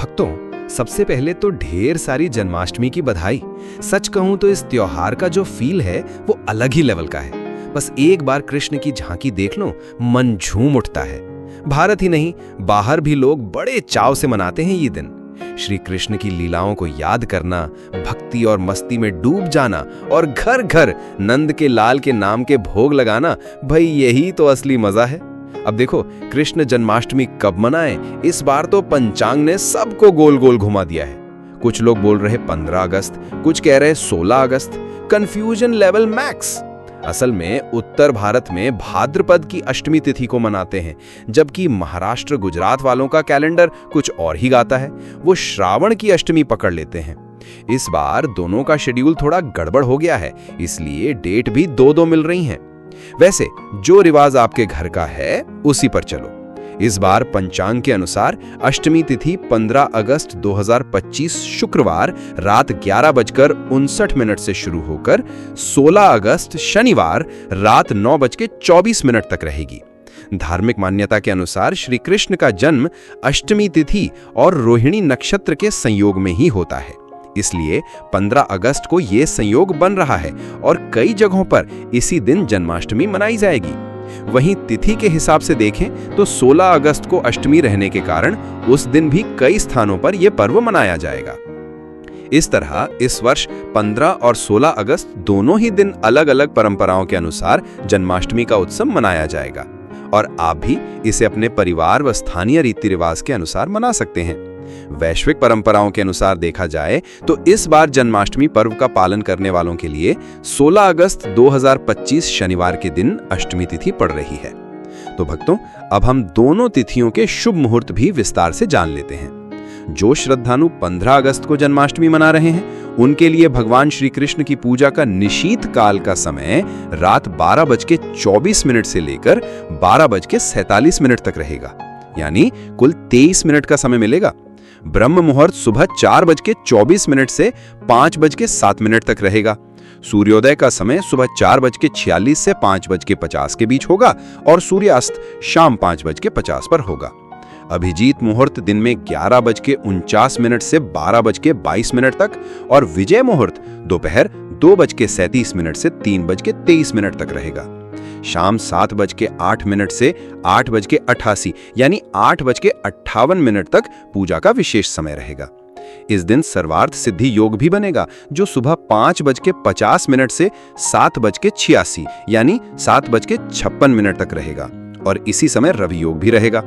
भक्तों, सबसे पहले तो ढेर सारी जन्माष्टमी की बधाई। सच कहूं तो इस त्योहार का जो फील है वो अलग ही लेवल का है। बस एक बार कृष्ण की झांकी देख लो, मन झूम उठता है। भारत ही नहीं, बाहर भी लोग बड़े चाव से मनाते हैं ये दिन। श्री कृष्ण की लीलाओं को याद करना, भक्ति और मस्ती में डूब जाना और घर घर नंद के लाल के नाम के भोग लगाना, भाई यही तो असली मजा है। अब देखो, कृष्ण जन्माष्टमी कब मनाएं, इस बार तो पंचांग ने सबको गोल गोल घुमा दिया है। कुछ लोग बोल रहे 15 अगस्त, कुछ कह रहे 16 अगस्त। Confusion level max. असल में उत्तर भारत में भाद्रपद की अष्टमी तिथि को मनाते हैं, जबकि महाराष्ट्र गुजरात वालों का कैलेंडर कुछ और ही गाता है। वो श्रावण की अष्टमी पकड़ लेते हैं। इस बार दोनों का शेड्यूल थोड़ा गड़बड़ हो गया है, इसलिए डेट भी दो मिल रही हैं। वैसे जो रिवाज आपके घर का है उसी पर चलो। इस बार पंचांग के अनुसार अष्टमी तिथि 15 अगस्त 2025 शुक्रवार रात 11:59 से शुरू होकर 16 अगस्त शनिवार रात 9:24 तक रहेगी। धार्मिक मान्यता के अनुसार श्री कृष्ण का जन्म अष्टमी तिथि और रोहिणी नक्षत्र के संयोग में ही होता है, इसलिए 15 अगस्त को यह संयोग बन रहा है और कई जगहों पर इसी दिन जन्माष्टमी मनाई जाएगी। वहीं तिथि के हिसाब से देखें तो 16 अगस्त को अष्टमी रहने के कारण उस दिन भी कई स्थानों पर यह पर्व मनाया जाएगा। इस तरह इस वर्ष 15 और 16 अगस्त दोनों ही दिन अलग अलग परंपराओं के अनुसार जन्माष्टमी का उत्सव मनाया जाएगा और आप भी इसे अपने परिवार व स्थानीय रीति रिवाज के अनुसार मना सकते हैं। वैश्विक परंपराओं के अनुसार देखा जाए तो इस बार जन्माष्टमी पर्व का पालन करने वालों के लिए 16 अगस्त 2025 शनिवार के दिन अष्टमी तिथि पड़ रही है। तो भक्तों, अब हम दोनों तिथियों के शुभ मुहूर्त भी विस्तार से जान लेते हैं। जो श्रद्धालु 15 अगस्त को जन्माष्टमी मना रहे हैं, उनके लिए भगवान श्री कृष्ण की पूजा का निशीत काल का समय रात 12:24 से लेकर 12:47 तक रहेगा, यानी कुल 23 मिनट का समय मिलेगा। ब्रह्म मुहूर्त सुबह 4:24 से 5:07 तक रहेगा। सूर्योदय का समय सुबह 4:46 से 5:50 के बीच होगा और सूर्यास्त शाम 5:50 पर होगा। अभिजीत मुहूर्त दिन में 11:49 से 12:22 तक और विजय मुहूर्त दोपहर 2:37 से 3:23 तक रहेगा। शाम 7:08 से 8:88 यानी 8:58 तक पूजा का विशेष समय रहेगा। इस दिन सर्वार्थ सिद्धि योग भी बनेगा, जो सुबह 5:50 से 7:86 यानी 7:56 तक रहेगा और इसी समय रवि योग भी रहेगा।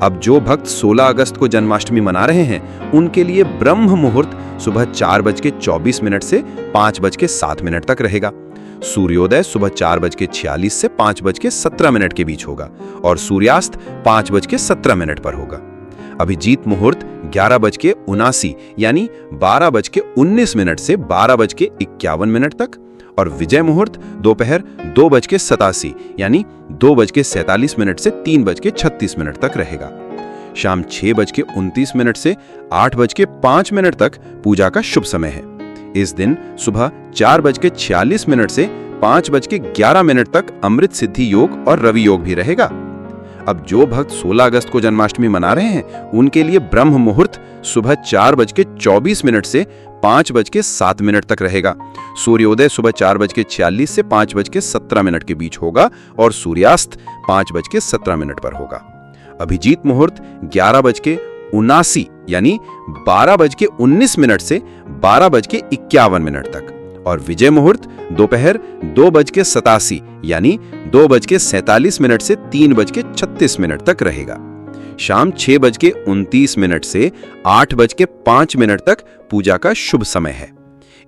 अब जो भक्त 16 अगस्त को जन्माष्टमी मना रहे हैं, उनके लिए ब्रह्म मुहूर्त सुबह 4:24 से 5:07 तक रहेगा। सूर्योदय सुबह 4:46 से 5:17 के बीच होगा और सूर्यास्त 5:17 पर होगा। अभिजीत मुहूर्त 11:79 यानी 12:19 से 12:51 तक और विजय मुहूर्त दोपहर 2:87 यानी 2:47 से 3:36 तक रहेगा। शाम 6:29 से 8:05 तक पूजा का शुभ समय है। इस दिन सुबह 4:46 से 5:11 तक अमृत सिद्धि योग और रवि योग भी रहेगा। अब जो भक्त 16 अगस्त को जन्माष्टमी मना रहे हैं, उनके लिए ब्रह्म मुहूर्त सुबह 4:24 से 5:07 तक रहेगा। सूर्योदय सुबह 4:46 से 5:17 के बीच होगा और सूर्यास्त 5:17 पर होगा। अभिजीत मुहूर्त 11:79 यानी 12:19 से 12:51 तक और विजय मुहूर्त दोपहर 2:87 यानी 2:47 से 3:36 तक रहेगा। शाम 6:29 से 8:05 तक पूजा का शुभ समय है।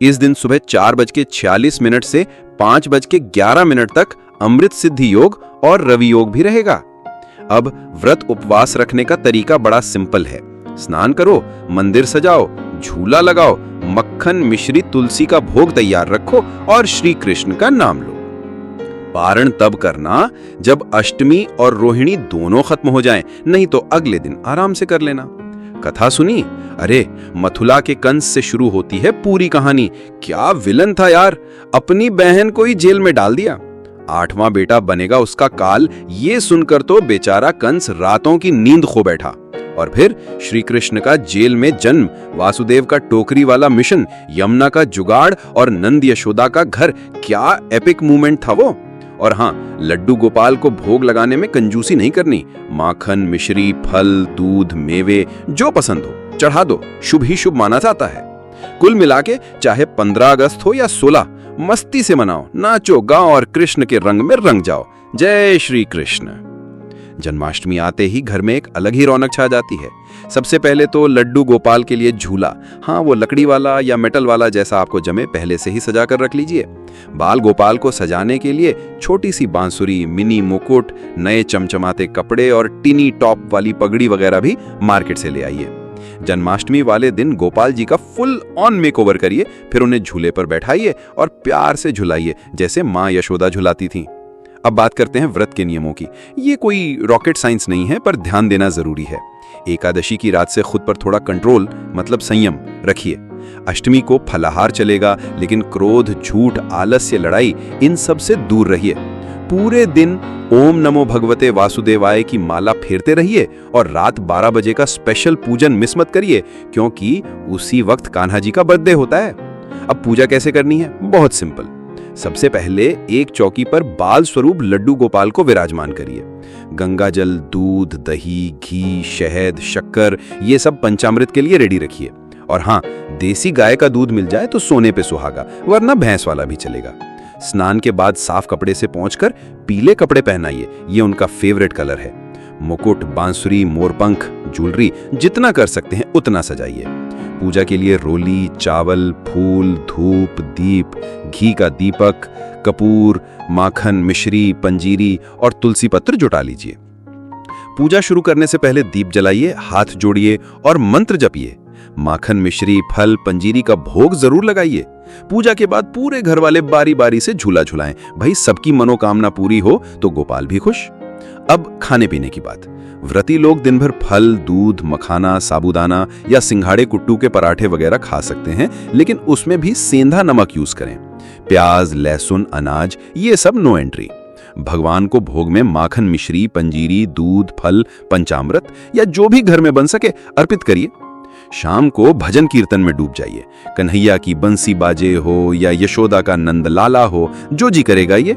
इस दिन सुबह 4:46 से 5:11 तक अमृत सिद्धि योग और रवि योग भी रहेगा। अब व्रत उपवास रखने का तरीका बड़ा सिंपल है। स्नान करो, मंदिर सजाओ, झूला लगाओ, मक्खन मिश्रित तुलसी का भोग तैयार रखो और श्री कृष्ण का नाम लो। पारण तब करना जब अष्टमी और रोहिणी दोनों खत्म हो जाएं, नहीं तो अगले दिन आराम से कर लेना। कथा सुनी? अरे मथुरा के कंस से शुरू होती है पूरी कहानी। क्या विलन था यार, अपनी बहन को ही जेल में डाल दिया। 8वां बेटा बनेगा उसका काल, ये सुनकर तो बेचारा कंस रातों की नींद खो बैठा और फिर श्री कृष्ण का जेल में जन्म, वासुदेव का टोकरी वाला मिशन, यमुना का जुगाड़ और नंद यशोदा का घर। क्या एपिक मूवमेंट था वो। और हाँ, लड्डू गोपाल को भोग लगाने में कंजूसी नहीं करनी। माखन, मिश्री, फल, दूध, मेवे जो पसंद हो चढ़ा दो, शुभ ही शुभ माना जाता है। कुल मिला के चाहे 15 अगस्त हो या 16, मस्ती से मनाओ, नाचो गाओ और कृष्ण के रंग में रंग जाओ। जय श्री कृष्ण। जन्माष्टमी आते ही घर में एक अलग ही रौनक छा जाती है। सबसे पहले तो लड्डू गोपाल के लिए झूला, हाँ वो लकड़ी वाला या मेटल वाला जैसा आपको जमे, पहले से ही सजा कर रख लीजिए। बाल गोपाल को सजाने के लिए छोटी सी बांसुरी, मिनी मुकुट, नए चमचमाते कपड़े और टिनी टॉप वाली पगड़ी वगैरह भी मार्केट से ले आइए। जन्माष्टमी वाले दिन गोपाल जी का फुल ऑन मेकओवर करिए, फिर उन्हें झूले पर बैठाइए और प्यार से झुलाइए जैसे माँ यशोदा झुलाती थीं। अब बात करते हैं व्रत के नियमों की। ये कोई रॉकेट साइंस नहीं है, पर ध्यान देना जरूरी है। एकादशी की रात से खुद पर थोड़ा कंट्रोल मतलब संयम रखिए। अष्टमी को फलाहार चलेगा, लेकिन क्रोध, झूठ, आलस्य, लड़ाई इन सब से दूर रहिए। पूरे दिन ओम नमो भगवते वासुदेवाय की माला फेरते रहिए और रात 12 बजे का स्पेशल पूजन मिस मत करिए, क्योंकि उसी वक्त कान्हा जी का बर्थडे होता है। अब पूजा कैसे करनी है? बहुत सिंपल। सबसे पहले एक चौकी पर बाल स्वरूप लड्डू गोपाल को विराजमान करिए। गंगा जल, दूध, दही, घी, शहद, शक्कर ये सब पंचामृत के लिए रेडी रखिए। और हाँ, देसी गाय का दूध मिल जाए तो सोने पे सुहागा, वरना भैंस वाला भी चलेगा। स्नान के बाद साफ कपड़े से पोंछकर पीले कपड़े पहनाइए, ये उनका फेवरेट कलर है। मुकुट, बांसुरी, मोरपंख, ज्वेलरी जितना कर सकते हैं उतना सजाइए। पूजा के लिए रोली, चावल, फूल, धूप, दीप, घी का दीपक, कपूर, माखन, मिश्री, पंजीरी और तुलसी पत्र जुटा लीजिए। पूजा शुरू करने से पहले दीप जलाइए, हाथ जोड़िए और मंत्र जपिए। माखन, मिश्री, फल, पंजीरी का भोग जरूर लगाइए। पूजा के बाद पूरे घर वाले बारी बारी से झूला झुलाएं। भाई सबकी मनोकामना पूरी हो तो गोपाल भी खुश। अब खाने पीने की बात। व्रती लोग दिन भर फल, दूध, मखाना, साबूदाना या सिंघाड़े कुट्टू के पराठे वगैरह खा सकते हैं, लेकिन उसमें भी सेंधा नमक यूज करें। प्याज, लहसुन, अनाज ये सब नो एंट्री। भगवान को भोग में माखन, मिश्री, पंजीरी, दूध, फल, पंचामृत या जो भी घर में बन सके अर्पित करिए। शाम को भजन कीर्तन में डूब जाइए। कन्हैया की बंसी बाजे हो या यशोदा का नंदलाला हो, जो जी करेगा ये।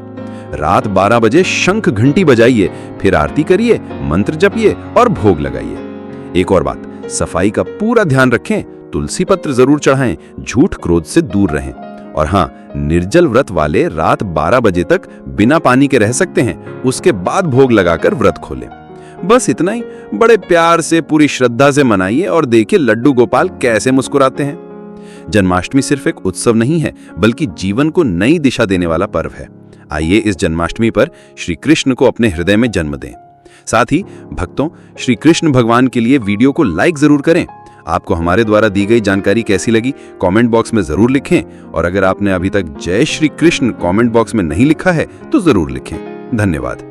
रात 12 बजे शंख घंटी बजाइए, फिर आरती करिए, मंत्र जपिए और भोग लगाइए। एक और बात, सफाई का पूरा ध्यान रखें। तुलसी पत्र जरूर चढ़ाएं, झूठ क्रोध से दूर रहें। और हाँ, निर्जल व्रत वाले रात 12 बजे तक बिना पानी के रह सकते हैं, उसके बाद भोग लगाकर व्रत खोलें। बस इतना ही। बड़े प्यार से, पूरी श्रद्धा से मनाइए और देखिए लड्डू गोपाल कैसे मुस्कुराते हैं। जन्माष्टमी सिर्फ एक उत्सव नहीं है, बल्कि जीवन को नई दिशा देने वाला पर्व है। आइए इस जन्माष्टमी पर श्री कृष्ण को अपने हृदय में जन्म दें। साथ ही भक्तों, श्री कृष्ण भगवान के लिए वीडियो को लाइक जरूर करें। आपको हमारे द्वारा दी गई जानकारी कैसी लगी कमेंट बॉक्स में जरूर लिखें। और अगर आपने अभी तक जय श्री कृष्ण कमेंट बॉक्स में नहीं लिखा है तो जरूर लिखें। धन्यवाद।